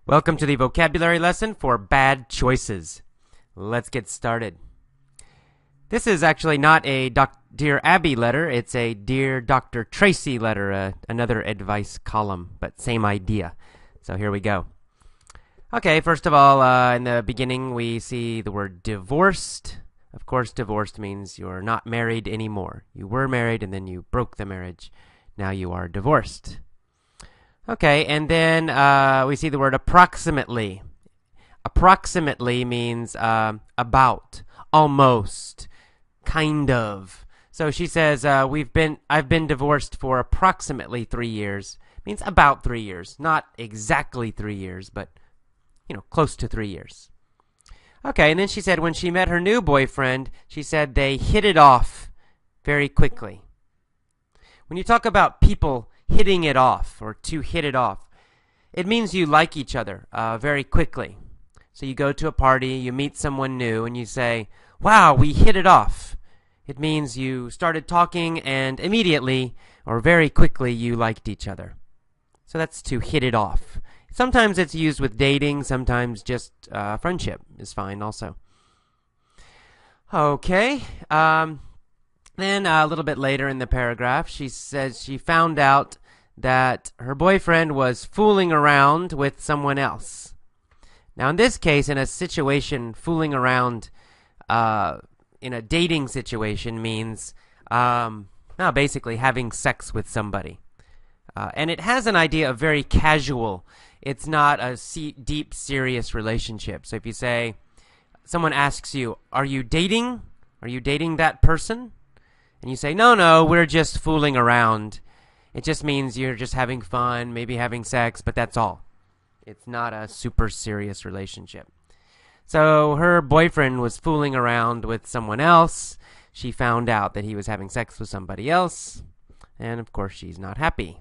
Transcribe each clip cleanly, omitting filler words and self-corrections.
Welcome to the vocabulary lesson for bad choices. Let's get started. This is actually not a Dear Abby letter. It's a Dear Dr. Tracy letter, another advice column, but same idea. So here we go. Okay, first of all, in the beginning we see the word divorced. Of course, divorced means you're not married anymore. You were married and then you broke the marriage. Now you are divorced. Okay, and then we see the word approximately. Approximately means about, almost, kind of. So she says, I've been divorced for approximately 3 years. Means about 3 years. Not exactly 3 years, but, close to 3 years. Okay, and then she said when she met her new boyfriend, she said they hit it off very quickly. When you talk about people hitting it off, or to hit it off, it means you like each other very quickly. So you go to a party, you meet someone new, and you say, wow, we hit it off. It means you started talking and immediately, or very quickly, you liked each other. So that's to hit it off. Sometimes it's used with dating, sometimes just friendship is fine also. Okay, then a little bit later in the paragraph, she says she found out that her boyfriend was fooling around with someone else. Now, in this case, in a situation, fooling around in a dating situation means basically having sex with somebody. And it has an idea of very casual. It's not a deep, serious relationship. So if you say, someone asks you, are you dating? Are you dating that person? And you say, no, we're just fooling around. It just means you're just having fun, maybe having sex, but that's all. It's not a super serious relationship. So her boyfriend was fooling around with someone else. She found out that he was having sex with somebody else. And of course, she's not happy.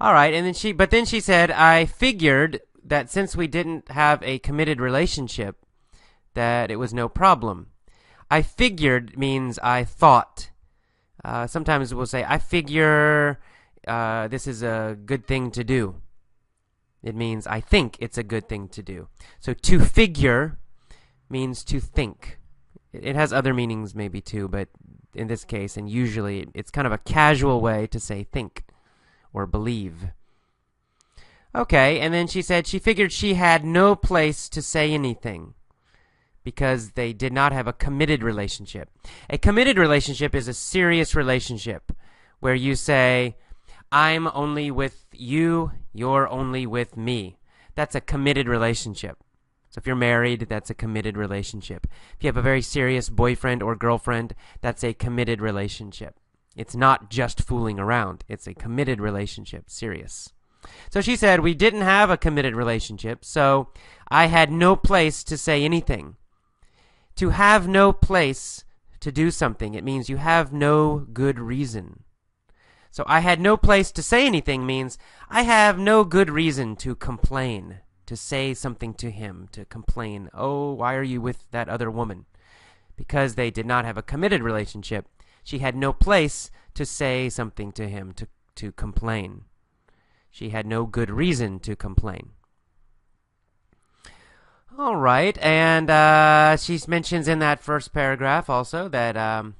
All right, and then she said, I figured that since we didn't have a committed relationship, that it was no problem. I figured means I thought. Sometimes we'll say, I figure this is a good thing to do. It means I think it's a good thing to do. So to figure means to think. It has other meanings maybe too, but in this case, and usually, it's kind of a casual way to say think or believe. Okay, and then she said she figured she had no place to say anything, because they did not have a committed relationship. A committed relationship is a serious relationship where you say, I'm only with you, you're only with me. That's a committed relationship. So if you're married, that's a committed relationship. If you have a very serious boyfriend or girlfriend, that's a committed relationship. It's not just fooling around. It's a committed relationship, serious. So she said, we didn't have a committed relationship, so I had no place to say anything. To have no place to do something, it means you have no good reason. So I had no place to say anything means I have no good reason to complain, to say something to him, to complain. Oh, why are you with that other woman? Because they did not have a committed relationship, she had no place to say something to him, to complain. She had no good reason to complain. All right, and she mentions in that first paragraph also that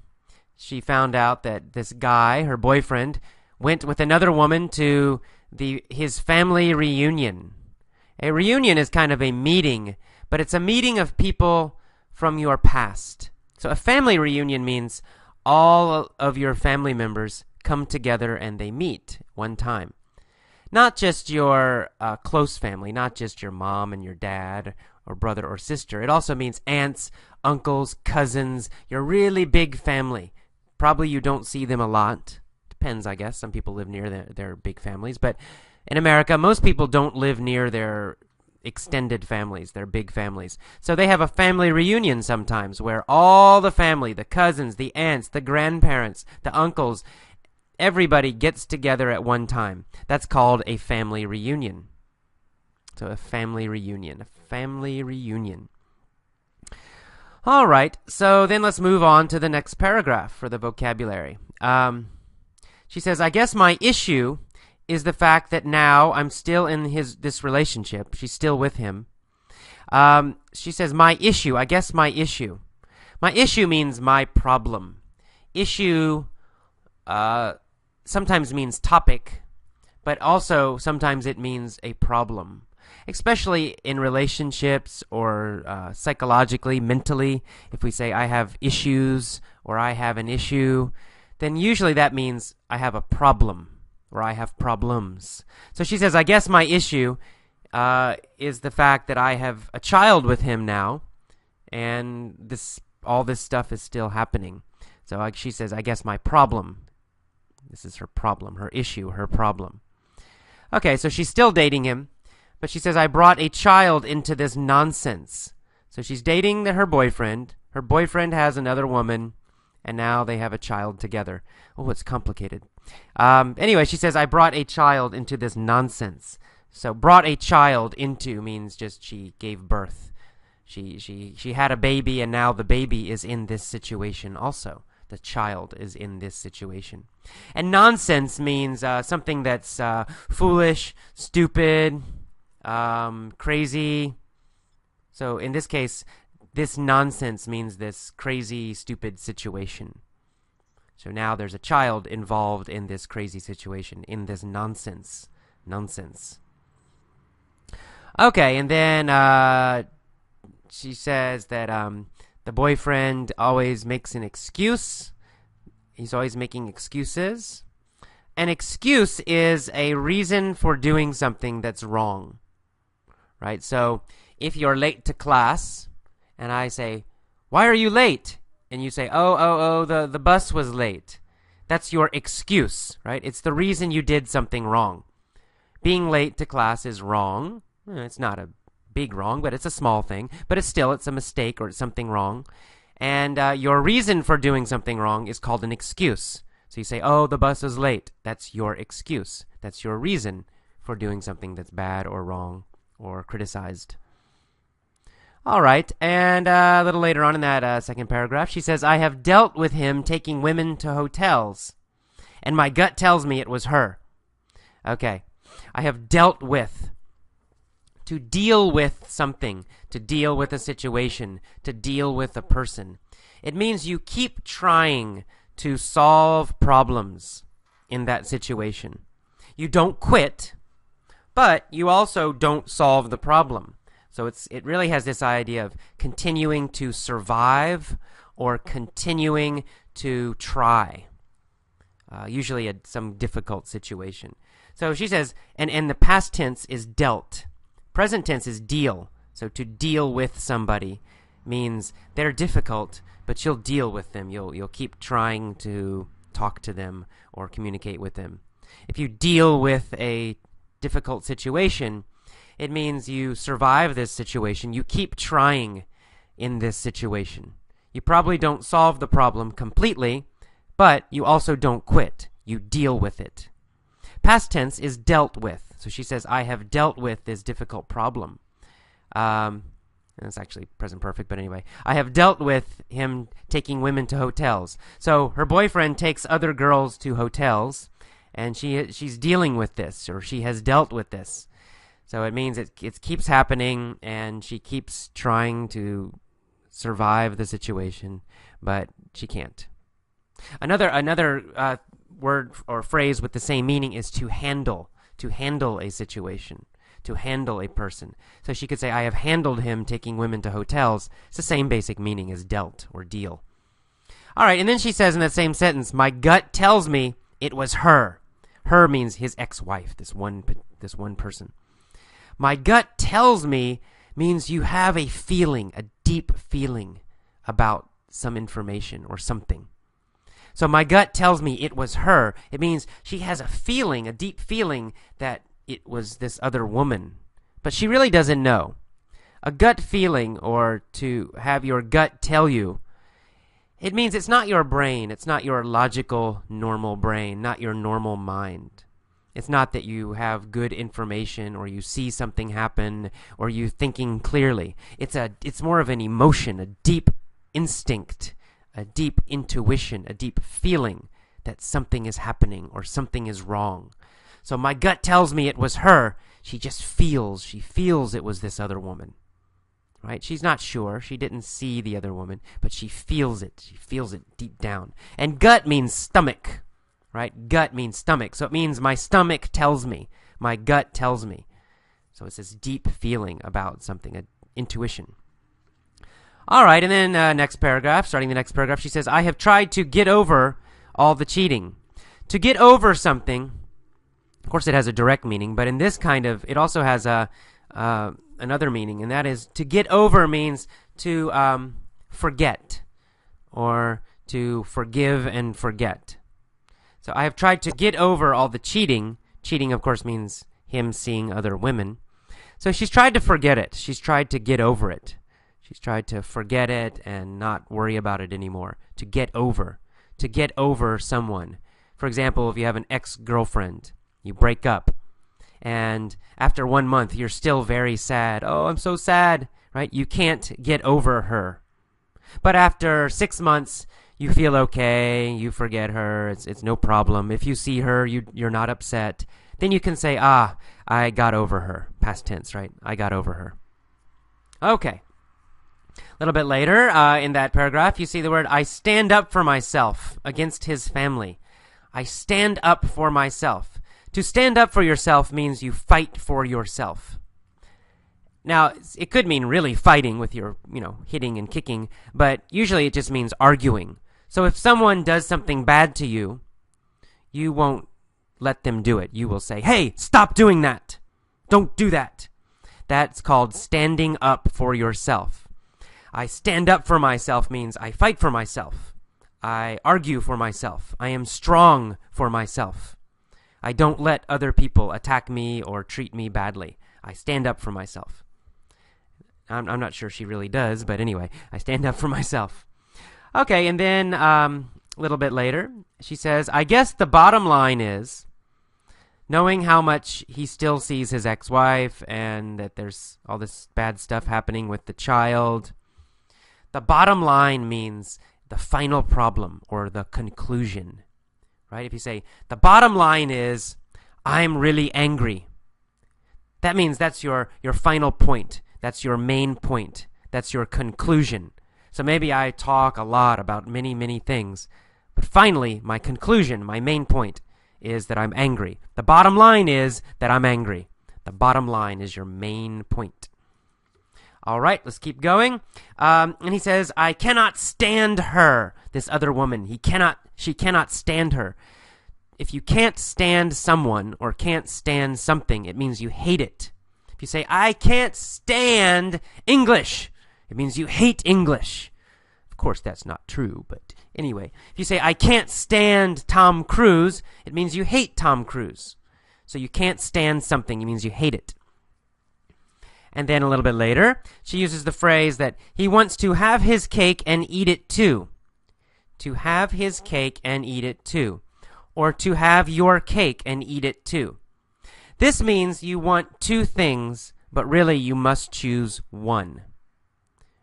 she found out that this guy, her boyfriend, went with another woman to his family reunion. A reunion is kind of a meeting, but it's a meeting of people from your past. So a family reunion means all of your family members come together and they meet one time. Not just your close family, not just your mom and your dad or brother or sister. It also means aunts, uncles, cousins, your really big family. Probably you don't see them a lot. Depends, I guess. Some people live near their big families. But in America, most people don't live near their extended families, their big families. So they have a family reunion sometimes where all the family, the cousins, the aunts, the grandparents, the uncles, everybody gets together at one time. That's called a family reunion. So a family reunion. A family reunion. All right, so then let's move on to the next paragraph for the vocabulary. She says, I guess my issue is the fact that now I'm still in this relationship. She's still with him. She says, my issue. I guess my issue. My issue means my problem. Issue sometimes means topic, but also sometimes it means a problem. Especially in relationships or psychologically, mentally. If we say I have issues or I have an issue, then usually that means I have a problem or I have problems. So she says, I guess my issue is the fact that I have a child with him now, and all this stuff is still happening. So she says, I guess my problem. This is her problem, her issue, her problem. Okay, so she's still dating him, but she says, I brought a child into this nonsense. So she's dating her boyfriend. Her boyfriend has another woman, and now they have a child together. Oh, it's complicated. Anyway, she says, I brought a child into this nonsense. So brought a child into means just she gave birth. She had a baby, and now the baby is in this situation also. The child is in this situation. And nonsense means something that's foolish, stupid, crazy. So in this case, this nonsense means this crazy, stupid situation. So now there's a child involved in this crazy situation, in this nonsense. Okay, and then she says that the boyfriend always makes an excuse. He's always making excuses. An excuse is a reason for doing something that's wrong. Right? So if you're late to class, and I say, why are you late? And you say, the bus was late. That's your excuse, right? It's the reason you did something wrong. Being late to class is wrong. It's not a big wrong, but it's a small thing. But it's a mistake or it's something wrong. And your reason for doing something wrong is called an excuse. So you say, the bus is late. That's your excuse. That's your reason for doing something that's bad or wrong or criticized. All right, and a little later on in that second paragraph, she says, I have dealt with him taking women to hotels, and my gut tells me it was her. Okay, I have dealt with. To deal with something, to deal with a situation, to deal with a person. It means you keep trying to solve problems in that situation. You don't quit, but you also don't solve the problem. So it really has this idea of continuing to survive or continuing to try, usually some difficult situation. So she says, and the past tense is dealt. Present tense is deal. So to deal with somebody means they're difficult, but you'll deal with them. You'll keep trying to talk to them or communicate with them. If you deal with a difficult situation, it means you survive this situation. You keep trying in this situation. You probably don't solve the problem completely, but you also don't quit. You deal with it. Past tense is dealt with. So she says, I have dealt with this difficult problem. And it's actually present perfect, but anyway. I have dealt with him taking women to hotels. So her boyfriend takes other girls to hotels, and she's dealing with this, or she has dealt with this. So it means it keeps happening, and she keeps trying to survive the situation, but she can't. Another word or phrase with the same meaning is to handle a situation, to handle a person. So she could say, I have handled him taking women to hotels. It's the same basic meaning as dealt or deal. All right, and then she says in that same sentence, my gut tells me it was her. Her means his ex-wife, this one person. My gut tells me means you have a feeling, a deep feeling about some information or something. So my gut tells me it was her. It means she has a feeling, a deep feeling that it was this other woman. But she really doesn't know. A gut feeling, or to have your gut tell you, it means it's not your brain. It's not your logical, normal brain, not your normal mind. It's not that you have good information or you see something happen or you thinking clearly. It's more of an emotion, a deep instinct, a deep intuition, a deep feeling that something is happening or something is wrong. So my gut tells me it was her. She feels it was this other woman. Right? She's not sure. She didn't see the other woman, but she feels it. She feels it deep down. And gut means stomach. Right? Gut means stomach. So it means my stomach tells me. My gut tells me. So it's this deep feeling about something, an intuition. All right, and then next paragraph, starting the next paragraph, she says, I have tried to get over all the cheating. To get over something, of course it has a direct meaning, but in this kind of, it also has another meaning, and that is to get over means to forget or to forgive and forget. So I have tried to get over all the cheating. Cheating, of course, means him seeing other women. So she's tried to forget it. She's tried to get over it. She's tried to forget it and not worry about it anymore. To get over. To get over someone. For example, if you have an ex-girlfriend, you break up, and after 1 month, you're still very sad. Oh, I'm so sad, right? You can't get over her. But after 6 months, you feel okay. You forget her. It's no problem. If you see her, you're not upset. Then you can say, I got over her. Past tense, right? I got over her. Okay. A little bit later in that paragraph, you see the word, I stand up for myself against his family. I stand up for myself. To stand up for yourself means you fight for yourself. Now, it could mean really fighting with your, hitting and kicking, but usually it just means arguing. So if someone does something bad to you, you won't let them do it. You will say, hey, stop doing that. Don't do that. That's called standing up for yourself. I stand up for myself means I fight for myself. I argue for myself. I am strong for myself. I don't let other people attack me or treat me badly. I stand up for myself. I'm not sure she really does, but anyway, I stand up for myself. Okay, and then a little bit later, she says, I guess the bottom line is, knowing how much he still sees his ex-wife and that there's all this bad stuff happening with the child, the bottom line means the final problem or the conclusion, right? If you say, the bottom line is, I'm really angry. That means that's your final point. That's your main point. That's your conclusion. So maybe I talk a lot about many, many things, but finally, my conclusion, my main point is that I'm angry. The bottom line is that I'm angry. The bottom line is your main point. All right, let's keep going. And he says, I cannot stand her, this other woman. She cannot stand her. If you can't stand someone or can't stand something, it means you hate it. If you say, I can't stand English, it means you hate English. Of course, that's not true, but anyway. If you say, I can't stand Tom Cruise, it means you hate Tom Cruise. So you can't stand something, it means you hate it. And then a little bit later, she uses the phrase that he wants to have his cake and eat it too. To have his cake and eat it too. Or to have your cake and eat it too. This means you want two things, but really you must choose one.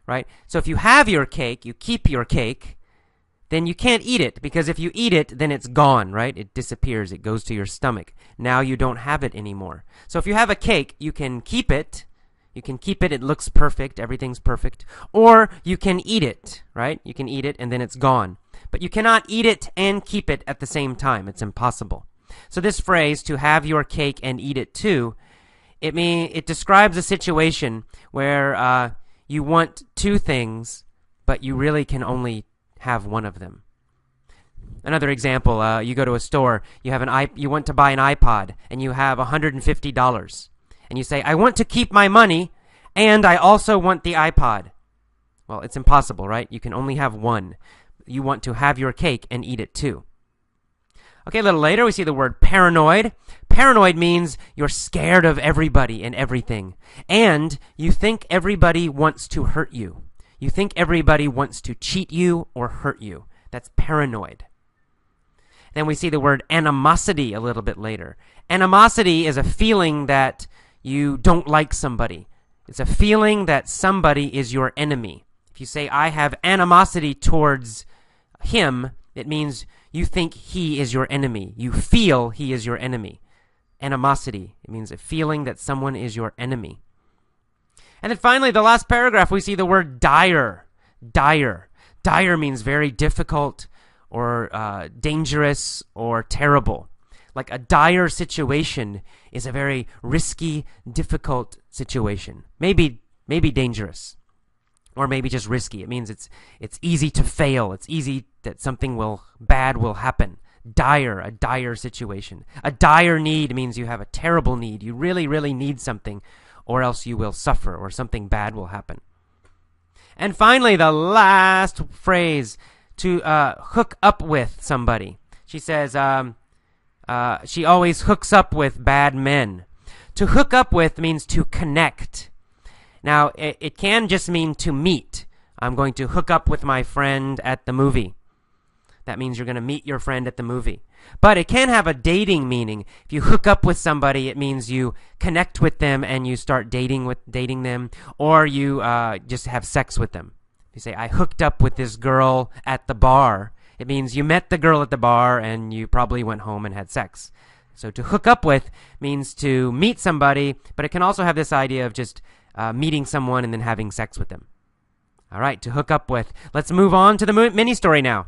Right? So if you have your cake, you keep your cake, then you can't eat it, because if you eat it, then it's gone, right? It disappears. It goes to your stomach. Now you don't have it anymore. So if you have a cake, you can keep it. You can keep it. It looks perfect. Everything's perfect. Or you can eat it, right? You can eat it, and then it's gone. But you cannot eat it and keep it at the same time. It's impossible. So this phrase, to have your cake and eat it too, it describes a situation where you want two things, but you really can only have one of them. Another example, you go to a store, you want to buy an iPod, and you have $150. And you say, I want to keep my money, and I also want the iPod. Well, it's impossible, right? You can only have one. You want to have your cake and eat it too. Okay, a little later, we see the word paranoid. Paranoid means you're scared of everybody and everything. And you think everybody wants to hurt you. You think everybody wants to cheat you or hurt you. That's paranoid. Then we see the word animosity a little bit later. Animosity is a feeling that you don't like somebody. It's a feeling that somebody is your enemy. If you say, I have animosity towards him, it means you think he is your enemy. You feel he is your enemy. animosity. It means a feeling that someone is your enemy. And then finally, the last paragraph, we see the word dire. Dire. Dire means very difficult or dangerous or terrible. Like a dire situation is a very risky, difficult situation. Maybe dangerous. Or maybe just risky. It means it's easy to fail. It's easy that something bad will happen. Dire, a dire situation. A dire need means you have a terrible need. You really, really need something, or else you will suffer, or something bad will happen. And finally, the last phrase, to hook up with somebody. She says she always hooks up with bad men. To hook up with means to connect. Now, it can just mean to meet. I'm going to hook up with my friend at the movie. That means you're going to meet your friend at the movie. But it can have a dating meaning. If you hook up with somebody, it means you connect with them and you start dating them, or you just have sex with them. If you say, I hooked up with this girl at the bar, it means you met the girl at the bar and you probably went home and had sex. So to hook up with means to meet somebody, but it can also have this idea of just meeting someone and then having sex with them. All right, to hook up with. Let's move on to the mini story now.